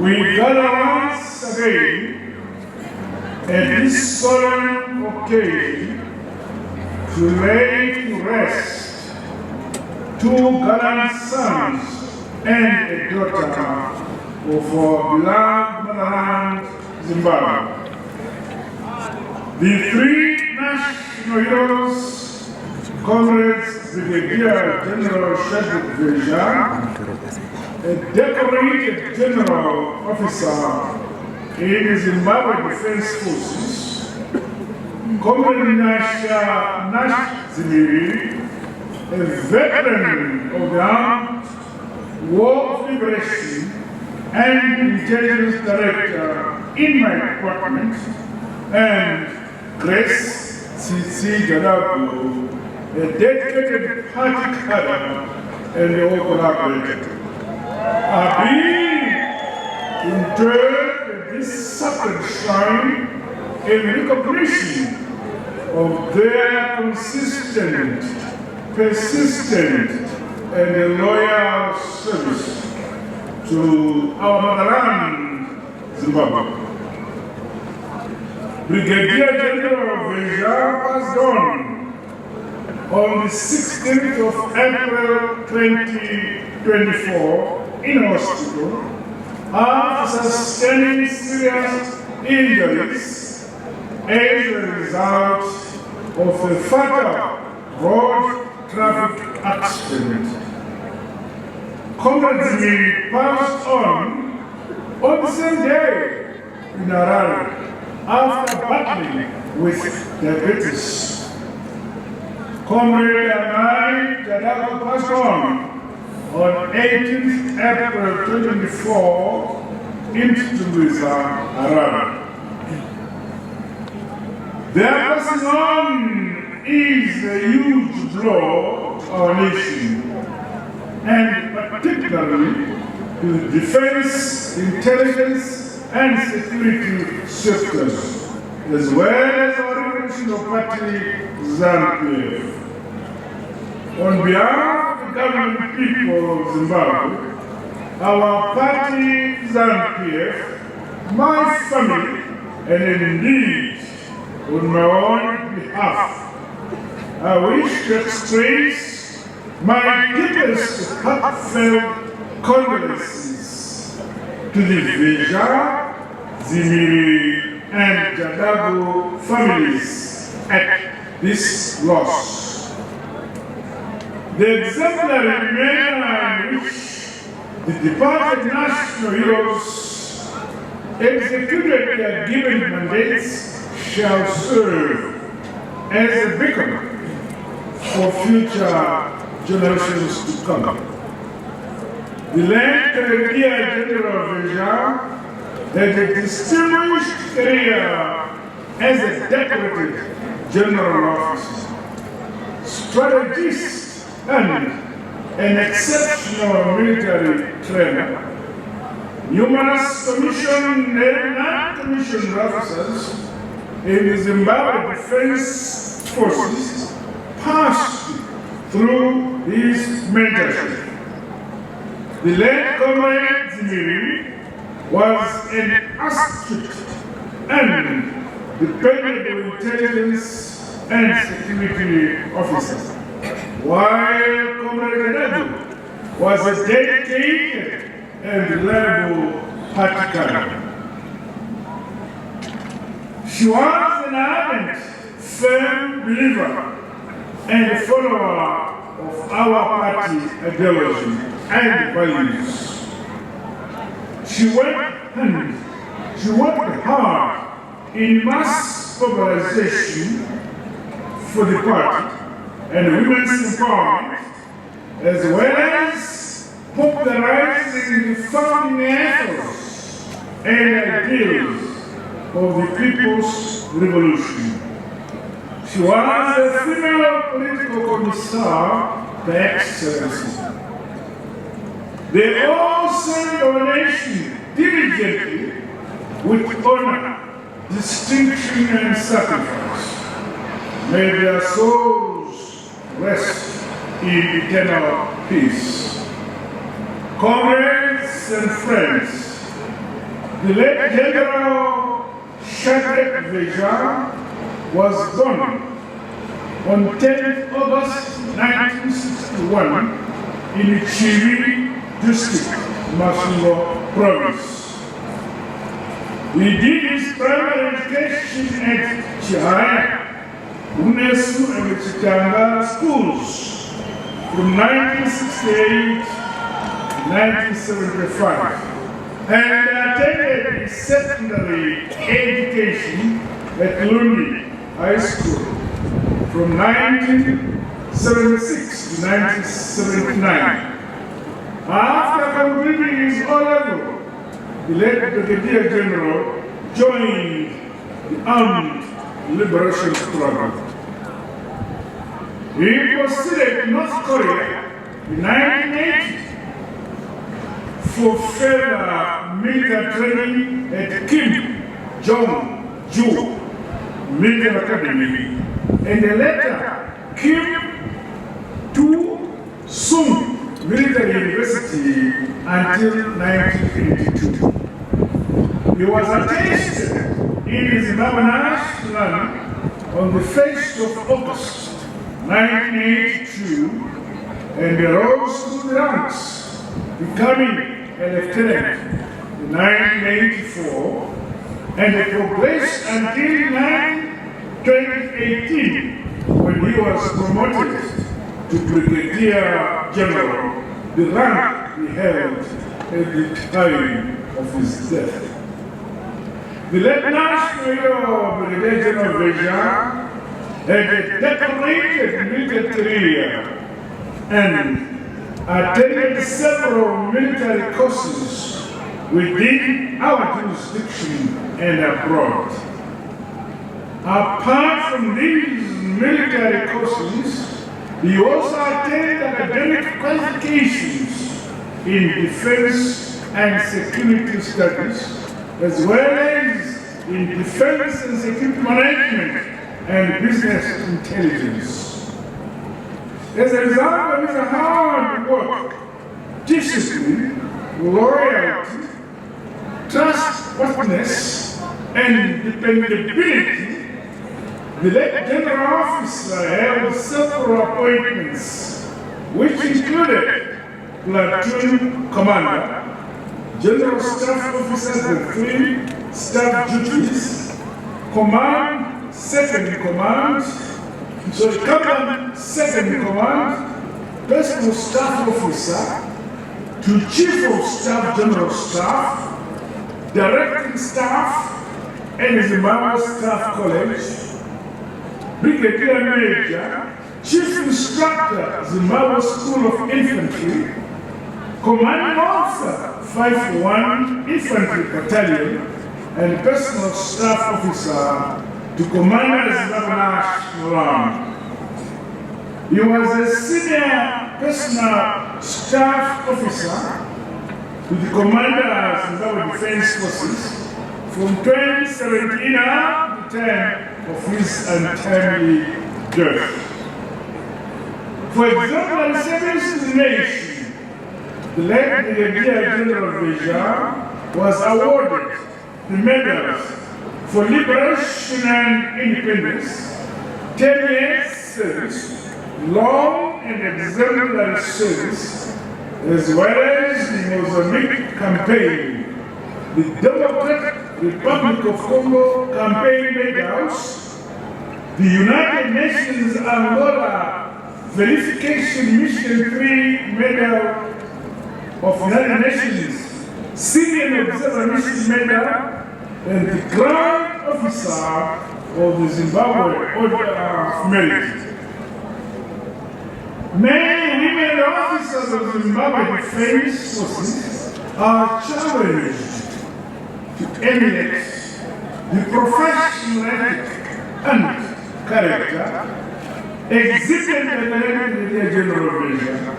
we gather once again at this solemn occasion to lay to rest two gallant sons and a daughter of our beloved motherland, Zimbabwe. The three national heroes, comrades Brigadier General Shadreck Velha, a decorated general officer in the Zimbabwe Defense Forces, Comrade Nyasha Dzimiri, a veteran of the Armed War of Liberation and Intelligence Director in my department, and Grace Tsitsi Jadagu, a dedicated party cadre and a collaborator, are being interred at this sacred shrine in recognition of their consistent, persistent, and loyal service to our motherland, Zimbabwe. Brigadier General Velha passed on the 16th of April 2024 in hospital after sustaining serious injuries as a result of a fatal road traffic accident. Comrade Dzimiri passed on the same day in Harare after battling with diabetes. Comrade Jadagu passed on 18th April 2024 in Tsitsi, Harare. Their passing on is a huge blow to our nation, and particularly to the defense, intelligence, and security sectors, as well as our revolutionary party, ZANU-PF. On behalf of the government people of Zimbabwe, our party, ZANU-PF, my family, and indeed on my own behalf, I wish to express my deepest heartfelt condolences to the Velha, Dzimiri, and Jadagu families at this loss. The exemplary manner in which the departed national heroes executed their given mandates shall serve as a beacon for future generations to come. The late Brigadier General Velha had a distinguished career as a decorated general officer, strategist, and an exceptional military trainer. Numerous commissioned and non-commissioned officers in the Zimbabwe Defense Forces passed through his mentorship. The late Comrade Dzimiri was an astute and dependable intelligence and security officer, while Comrade Jadagu was a dedicated and reliable party cadre. She was an ardent, firm believer and follower of our party ideology and values. She worked hard in mass mobilization for the party and women's empowerment, as well as popularizing the founding ethos and ideals of the People's Revolution. She was a female political commissar by Excellency. They all served our nation diligently with honor, distinction, and sacrifice. May their souls rest in eternal peace. Comrades and friends, The late General Shadreck Velha was born on 10th August 1961 in Dzimiri district, Masungo province. He did his primary education at Chihaya, Unesu and Chitanga schools from 1968 to 1975 and attended his secondary education at Lundi High School from 1976 to 1979. After completing his O-level, the late Brigadier General joined the armed liberation struggle. He proceeded to North Korea in 1980 for further military training at Kim Jong-ju Military Academy and later Kim Tu-sung Military University until 1982. He was attached in Zimbabwe land on the 1st of August 1982 and rose to the ranks, becoming a lieutenant in 1984 and progressed until 2018 when he was promoted to Brigadier General, the rank he held at the time of his death. The late National Brigadier General Velha had a decorated military career and attended several military courses within our jurisdiction and abroad. Apart from these military courses, he also attained academic qualifications in defense and security studies, as well as in defense and security management and business intelligence. As a result of his hard work, discipline, loyalty, trustworthiness, and dependability, the late general officer held several appointments, which included platoon commander, general staff officers with 3 staff duties, command, second command, second command, personal staff officer, to chief of staff, general staff, directing staff, and Zimbabwe Staff College, Brigadier Major, Chief Instructor, Zimbabwe School of Infantry, Commanding Officer, 5-1 Infantry Battalion, and Personal Staff Officer to Commander Zimbabwe National Army. He was a Senior Personal Staff Officer to the Commander of Zimbabwe Defense Forces from 2017 up to the time of his untimely death. For example, in service to the nation, the late Brigadier General Velha was awarded the medals for liberation and independence, 10 years service, long and exemplary service, as well as the Mozambique campaign, the Democratic Republic of Congo campaign medals, the United Nations Angola Verification Mission 3 Medal of United Nations, Senior Observer Mission Medal, and the Grand Officer of the Zimbabwe Order of Merit. Many women officers of the Zimbabwe Defense Forces are challenged to emulate the professional ethic and character exhibited by the Brigadier General Velha,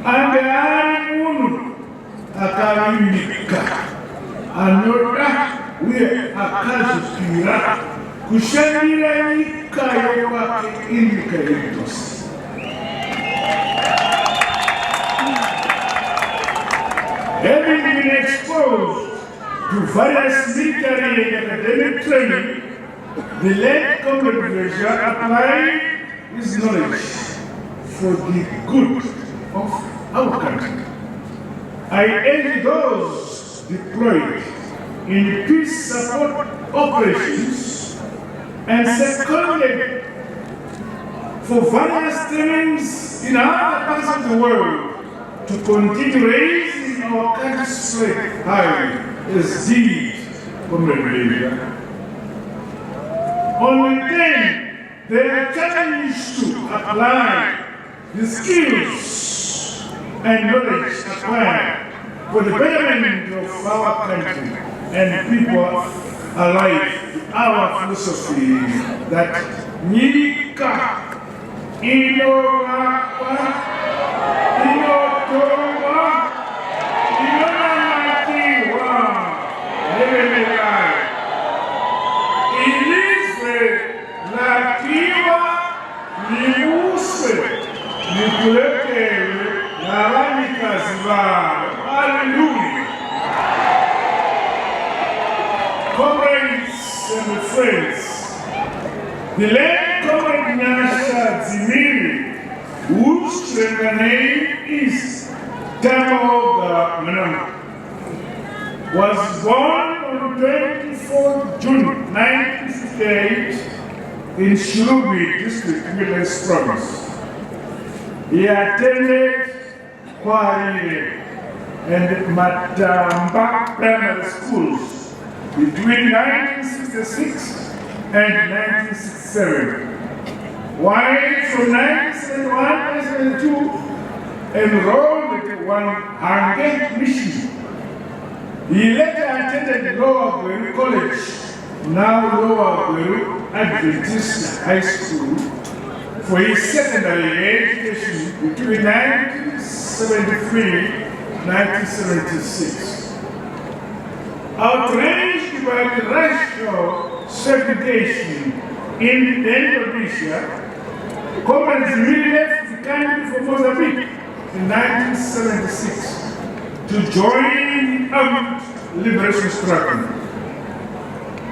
and Anu Akalimika, Anoda, we Akazupira, Kushanira Kayawa Indicators. Having been exposed to to various military and academic training, the late Comrade Velha applied his knowledge for the good of our country. I urge those deployed in peace support operations and seconded for various trainings in other parts of the world to continue raising our country's flag high as did Comrade Velha. Only then they are challenged to apply the skills and knowledge acquired for the betterment of our country and people alive to our philosophy that Nika Inowa Inotowa Inonamatiwa Levelai Ilizwe Lakiwa Liuswe Nikulekewe Naranikaziva. Hallelujah. Comrades and friends, the late Comrade Nyasha Dzimiri, whose name is Mnangagwa, was born on 24 June 1958 in Shadreck district, Milles province. He attended Kwari and Matamba primary schools between 1966 and 1967. While from 1971 to 1972 enrolled at one Hange mission. He later attended Lower Velha College, now Lower Velha Adventist High School, for his secondary education between 1973 and 1976. Outraged by the racial segregation in Indonesia, Comrade Dzimiri left the country for Mozambique in 1976 to join the armed liberation struggle.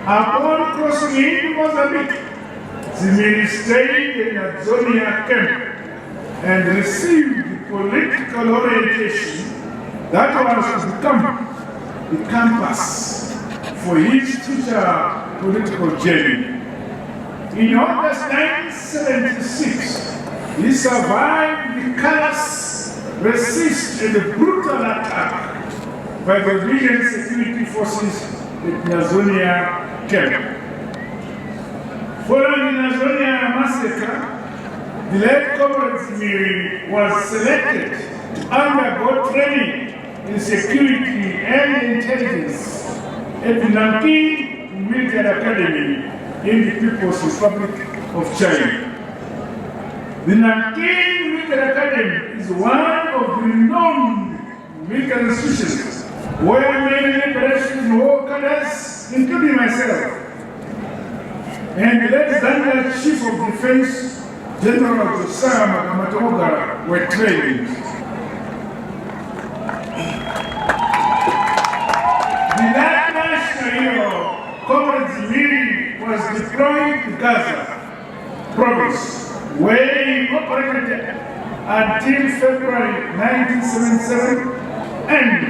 Upon crossing into Mozambique, Dzimiri stayed in a Zonia camp and received the political orientation that was to become the campus for his future political journey. In August 1976, he survived the callous resist and the brutal attack by the Belgian security forces at Nyazonia camp. Following the Nyazonia massacre, the late Comrade Dzimiri was selected to undergo training in security and intelligence at the Nanking Military Academy in the People's Republic of China. The Nanking Military Academy is one of the renowned military institutions where many liberation war cadres, including myself, and the late Zambia Chief of Defense, General Josiah Mnangagwa, were trained. The late national hero, Comrade Dzimiri, was deployed to Gaza province, where he operated until February 1977 and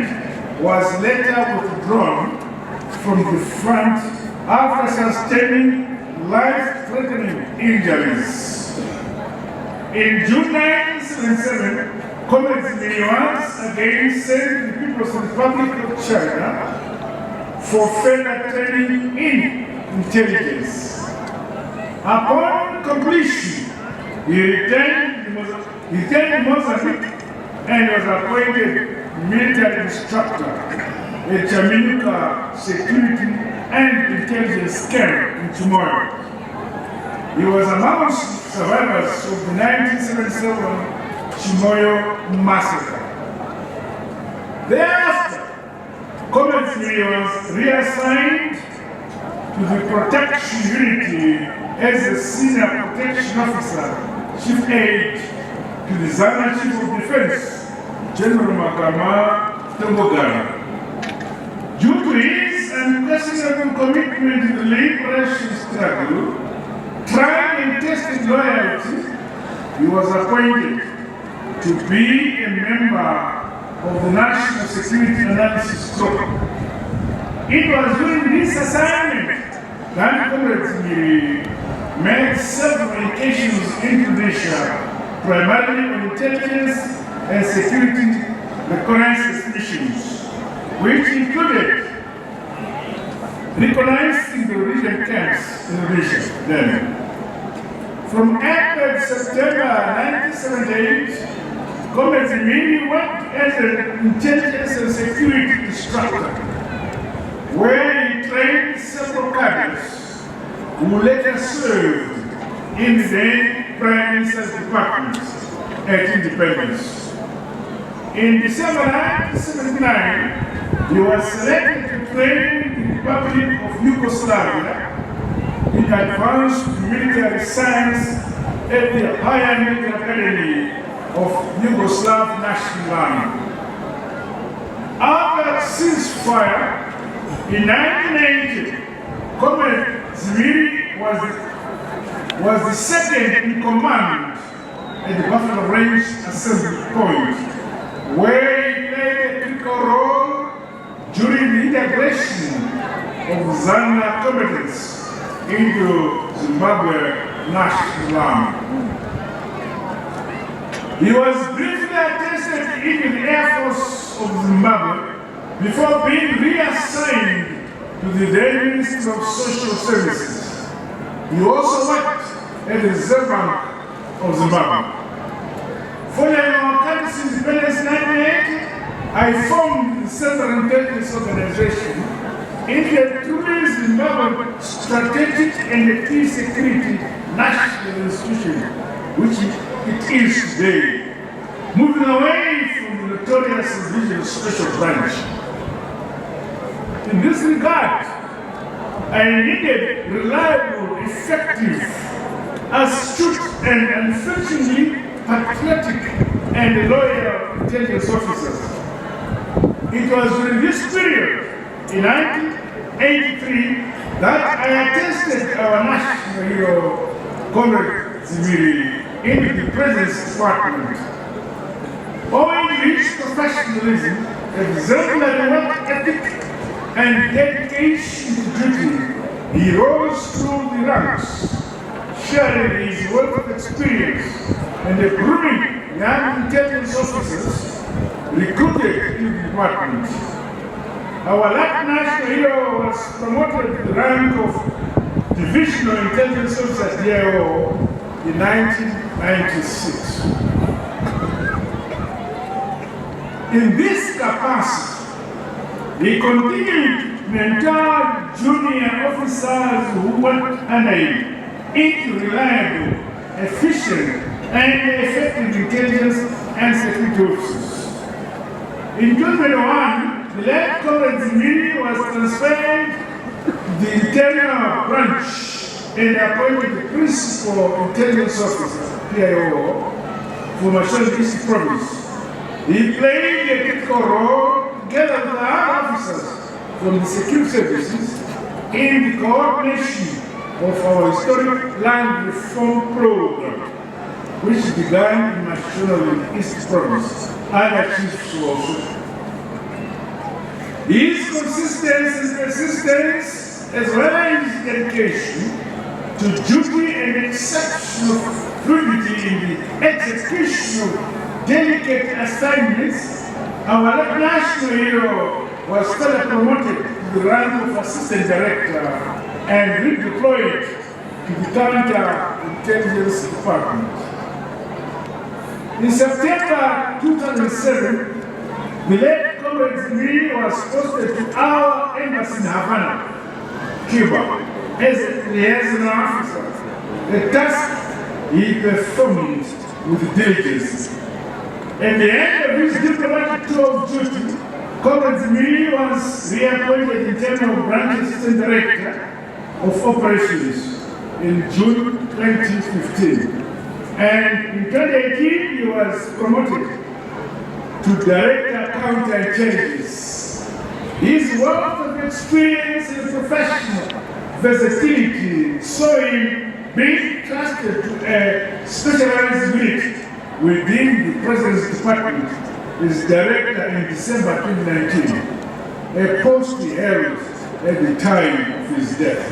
was later withdrawn from the front after sustaining life-threatening injuries. In June 1977, Comrade Dzimiri once again sent the People's Republic of China for further training in intelligence. Upon completion, he returned to Mozambique and was appointed military instructor at Chaminuka Security and Intelligence Camp in Chimoyo. He was among survivors of the 1977 Chimoyo massacre. Thereafter, Comrade Dzimiri was reassigned to the protection unity as a senior protection officer, chief aide to the Zambia Chief of Defense, General Magama Tengogara. Due to his unquestionable commitment to the liberation struggle, tried and tested loyalty, he was appointed to be a member of the National Security Analysis Group. It was during this assignment that Comrade Dzimiri made several incursions into Tunisia, primarily on intelligence and security reconnaissance missions, which included reconnaissing the region camps in Tunisia then. From April to September 1978, Comrade Dzimiri worked as an intelligence and security instructor, where he trained several cadres who later served in the then Prime Minister's Department at independence. In December 1979, he was selected to train the Republic of Yugoslavia in advanced military science at the Higher Military Academy of Yugoslav National Army. After ceasefire in 1980, Comrade Dzimiri was the second in command at the Buffalo Range Assembly Point, where he played a critical role during the integration of Zana combatants into Zimbabwe National Army. He was briefly attested in the Air Force of Zimbabwe before being reassigned to the then Ministry of Social Services. He also worked at the Reserve Bank of Zimbabwe. Following our country's independence in 1980, I formed the Central Intelligence Organization, including Zimbabwe strategic and key security national institution, which it is today, moving away from the notorious Regional Special Branch. In this regard, I needed reliable, effective, astute, and unflinchingly patriotic and loyal intelligence officers. It was during this period, in 1983, that I attested our national hero, Comrade Dzimiri, into the President's Department. Owing to his professionalism, exemplary work ethic, and dedication to duty, he rose through the ranks, sharing his wealth of experience and the grooming young intelligence officers recruited in the department. Our late national hero was promoted to the rank of Divisional Intelligence Officer DIO in 1996. In this capacity, he continued to mentor junior officers who worked under him into reliable, efficient, and effective intelligence and security officers. In 2001, the late Comrade Dzimiri was transferred to the Interior Branch and appointed the Principal Intelligence Officer, PIO, for Mashal District Province. He played a critical role together with other officers from the security services in the coordination of our historic land reform program, which began in Mashal East Province. Other chiefs also. His consistency and persistence, as well as his dedication to duty and exceptional fluidity in the execution of delicate assignments, our national hero was further promoted to the rank of Assistant Director and redeployed to the Counter-Intelligence Department. In September 2007, the late Comrade Dzimiri was posted to our embassy in Havana, Cuba, as a liaison officer, a task he performed with diligence. At the end of his diplomatic tour of duty, Comrade Dzimiri was reappointed Internal Branch Assistant Director of Operations in June 2015. And in 2018, he was promoted to Director Counterintelligence. His wealth of experience and professional versatility saw him being trusted to a specialized unit within the President's Department as Director in December 2019, a post he held at the time of his death.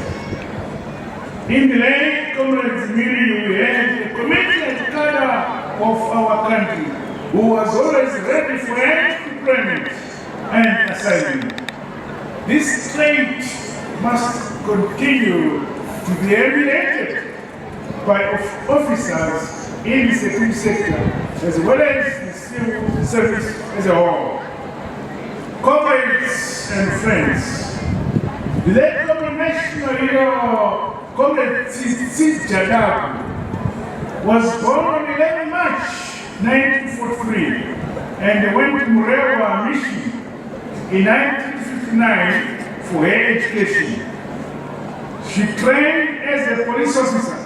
In the late Comrade Dzimiri, we had a committed cadre of our country who was always ready for any deployment and assignment. This trait must continue to be emulated by officers in the security sector as well as the civil service as a whole. Comrades and friends, the late national hero, Comrade Tsitsi Jadagu, was born on 11 March 1943 and went to Mnangagwa mission in 1959 for her education. She trained as a police officer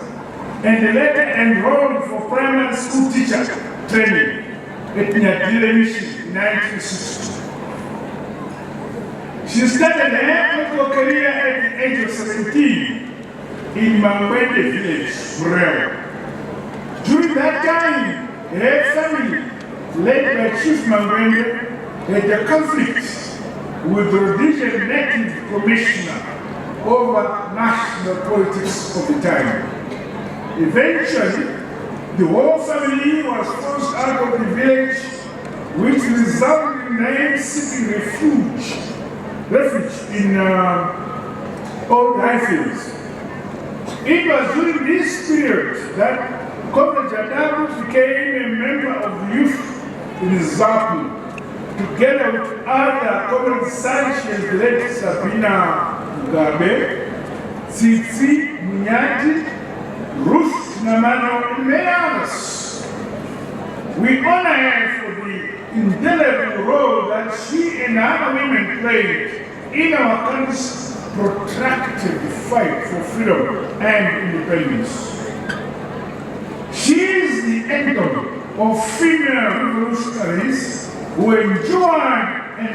and later enrolled for primary school teacher training at Nyasha mission in 1960. She started her political career at the age of 17 in Mnangagwa village, Velha. During that time, her family, led by Chief Mnangagwa, had a conflict with the Rhodesian Native Commissioner over national politics of the time. Eventually, the whole family was forced out of the village, which resulted in them seeking refuge in old highfields. It was during this period that Comrade Jadagu became a member of the youth in Zimbabwe, together with other comrades such as the late Mnangagwa, Tsitsi, Ruth Namano, and many others. We honor her for the indelible role that she and other women played in our country's protracted fight for freedom and independence. She is the anthem of female revolutionaries who endured and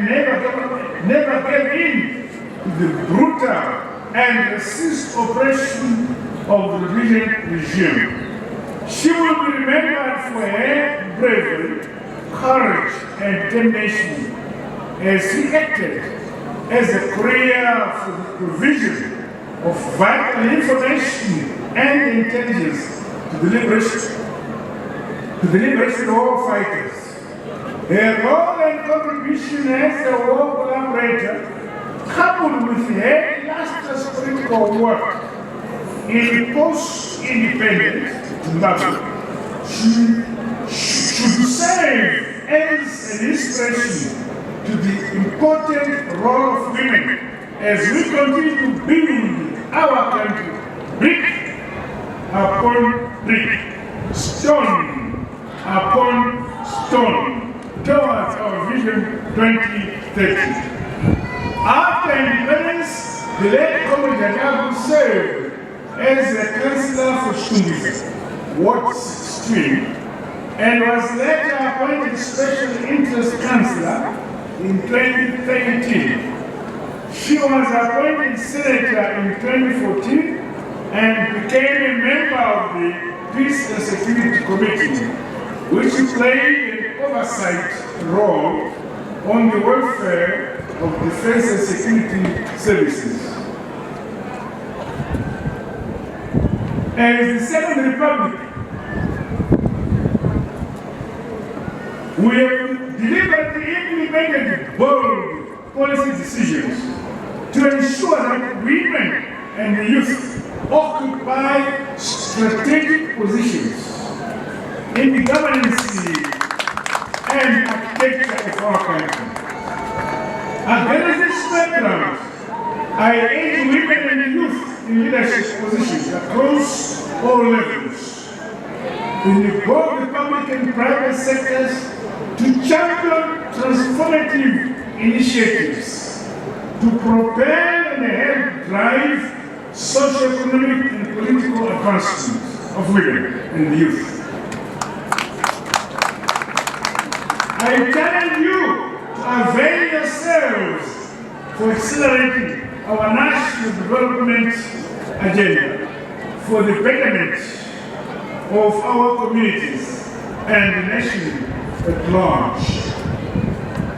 never gave in to the brutal and racist oppression of the Rhodesian regime. She will be remembered for her bravery, courage, and determination as she acted as a courier for the provision of vital information and intelligence to the liberation of war fighters. Her role and contribution as a war collaborator, coupled with her illustrious political work in post-independent Zimbabwe, should serve as an inspiration to the important role of women as we continue to build our country brick upon brick, stone upon stone, towards our Vision 2030. After independence, the late Comrade Jadagu served as a councillor for Shadreck, Ward 16, and was later appointed Special Interest Councillor in 2013. She was appointed Senator in 2014 and became a member of the Peace and Security Committee, which played an oversight role on the welfare of defense and security services. As the Second Republic, we have deliberately implemented bold policy decisions to ensure that women and the youth occupy strategic positions in the governance and architecture of our country. Against this background, I urge women and youth in leadership positions across all levels, in both the public and private sectors, to champion transformative initiatives to propel and help drive socio-economic and political advancement of women and youth. I challenge you to avail yourselves for accelerating our national development agenda for the betterment of our communities and the nation at large.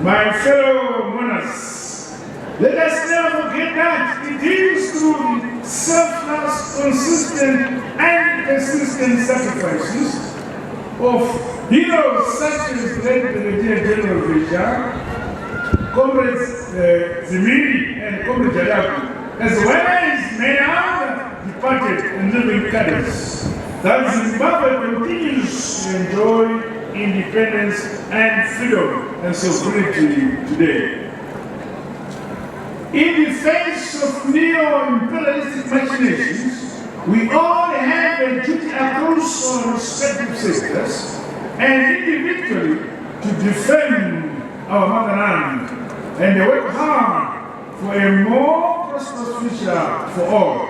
My fellow monarchs, let us never forget that it is through the selfless, consistent, and persistent sacrifices of heroes such as Brigadier General Velha, Comrades Dzimiri and Comrade Jadagu, as well as many other departed and living cadres, that Zimbabwe continues to enjoy independence and freedom and sovereignty today. In the face of neo-imperialistic machinations, we all have a duty across our respective sectors and individually to defend our motherland and work hard for a more prosperous future for all.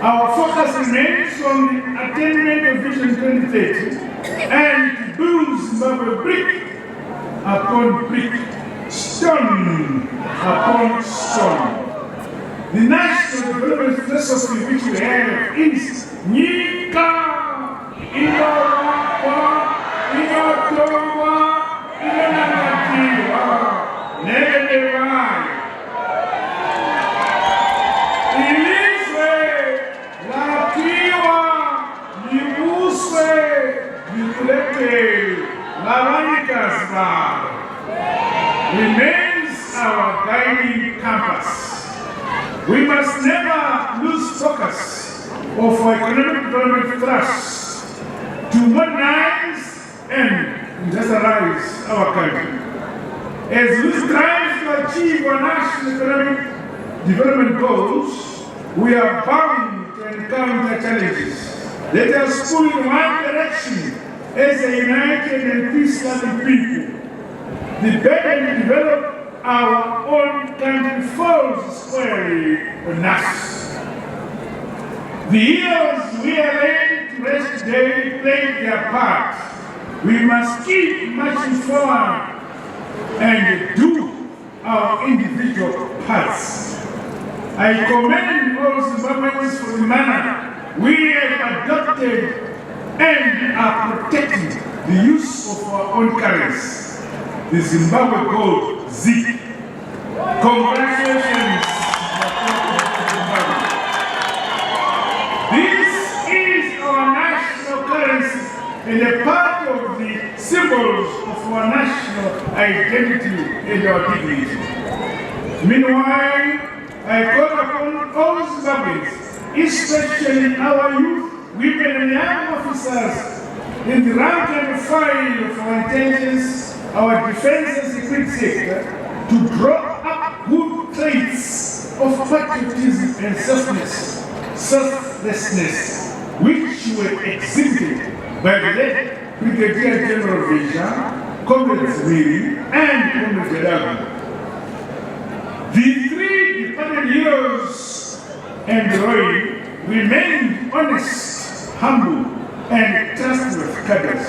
Our focus remains on the attainment of Vision 2030 and to build Zimbabwe brick upon brick, stone upon stone. The national development philosophy which we have is Nika, Inawapa, Inatowa, Inanamatiwa, Negedewa. Ilizwe, Lakiwa, Nibuswe, Nikulete, Lavanikasba remains our guiding compass. We must never lose focus of our economic development thrust to modernize and industrialize our country. As we strive to achieve our national economic development goals, we are bound to encounter challenges. Let us pull in one direction as a united and peace-loving people. The better we develop our own country falls squarely on us. The heroes we are laid to rest today played their part. We must keep marching forward and do our individual parts. I commend all Zimbabweans for the manner we have adopted and are protecting the use of our own currency, the Zimbabwe gold, Z. Congratulations. This is our national currency and a part of the symbols of our national identity and our dignity. Meanwhile, I call upon all Zimbabweans, especially our youth, women and young officers in the rank and file of our intelligence, our defense and security sector, to draw up good traits of patriotism and selflessness, which were exhibited by the late Brigadier General Velha, Comrade Dzimiri, and Comrade Jadagu. The three departed heroes and heroines remained honest, humble, and trustworthy cadres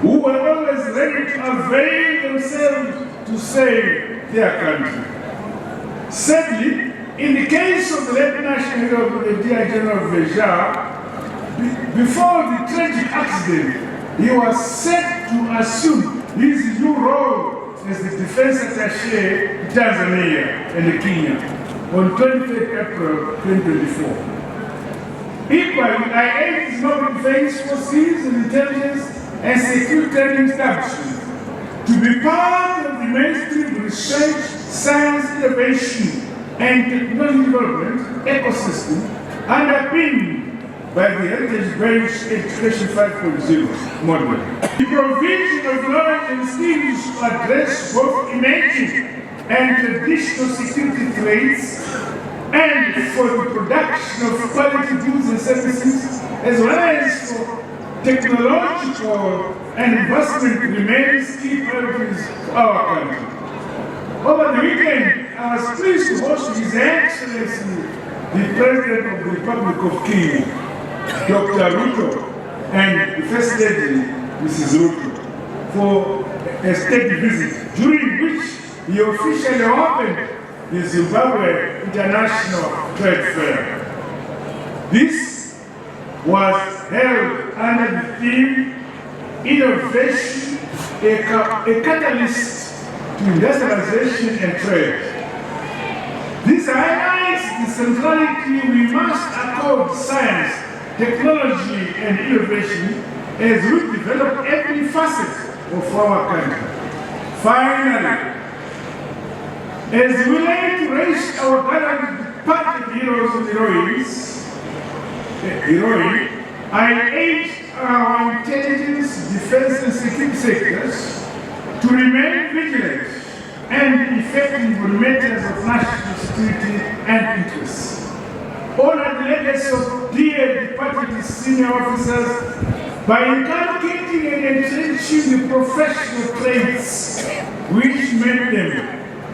who were always ready to avail themselves to save their country. Sadly, in the case of the late national hero Brigadier General Velha, before the tragic accident, he was set to assume his new role as the defense attaché to Tanzania and Kenya on 23rd April 2024. Equally, I aid Zimbabwe Defense Forces and Intelligence and Security Training Establishment to be part of the mainstream research, science, innovation, and technology development ecosystem underpinned by the heritage-based Education 5.0 model. The provision of knowledge and skills to address both emerging and traditional security threats, and for the production of quality goods and services, as well as for technological and investment remains key priorities for our country. Over the weekend, I was pleased to host His Excellency, the President of the Republic of Kenya, Dr. Ruto, and the First Lady, Mrs. Ruto, for a state visit, during which he officially opened the Zimbabwe International Trade Fair. This was held under the theme Innovation, a catalyst to industrialization and trade. This highlights the centrality we must accord science, technology, and innovation as we develop every facet of our country. Finally, as we lay to rest our gallant departed heroes and heroines, I urge our intelligence, defense, and security sectors to remain vigilant and effective on matters of national security and interests. Honor the legacy of dear departed senior officers by inculcating and entrenching the professional traits which made them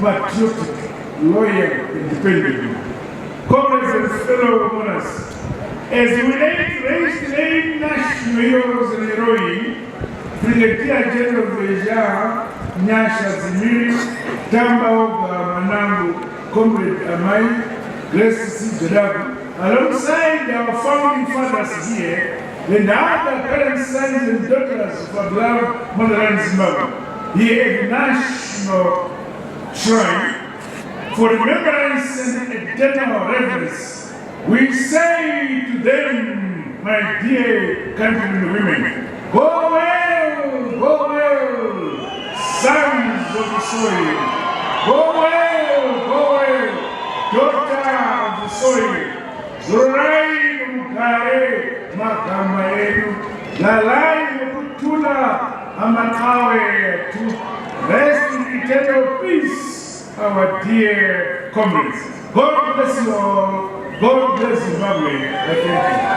patriotic, loyal, and dependable. Comrades and fellow mourners, as we raise the name national heroes and heroines, Brigadier General Velha, Nyasha, Dzimiri, Mnangagwa, Comrade Amai, Jadagu, alongside our founding fathers here, and other parents, sons, and daughters of our beloved motherland Zimbabwe, here at the National Shrine, for remembrance and eternal reverence, we say to them, my dear countrymen and women, go well, sons of the soil, go well, daughter of the soil, Zorai Mukare, Makamba Edu, Lalai Mukutula, Amakawe, to rest in eternal peace, our dear comrades. God bless you all. God bless Zimbabwe. Thank you.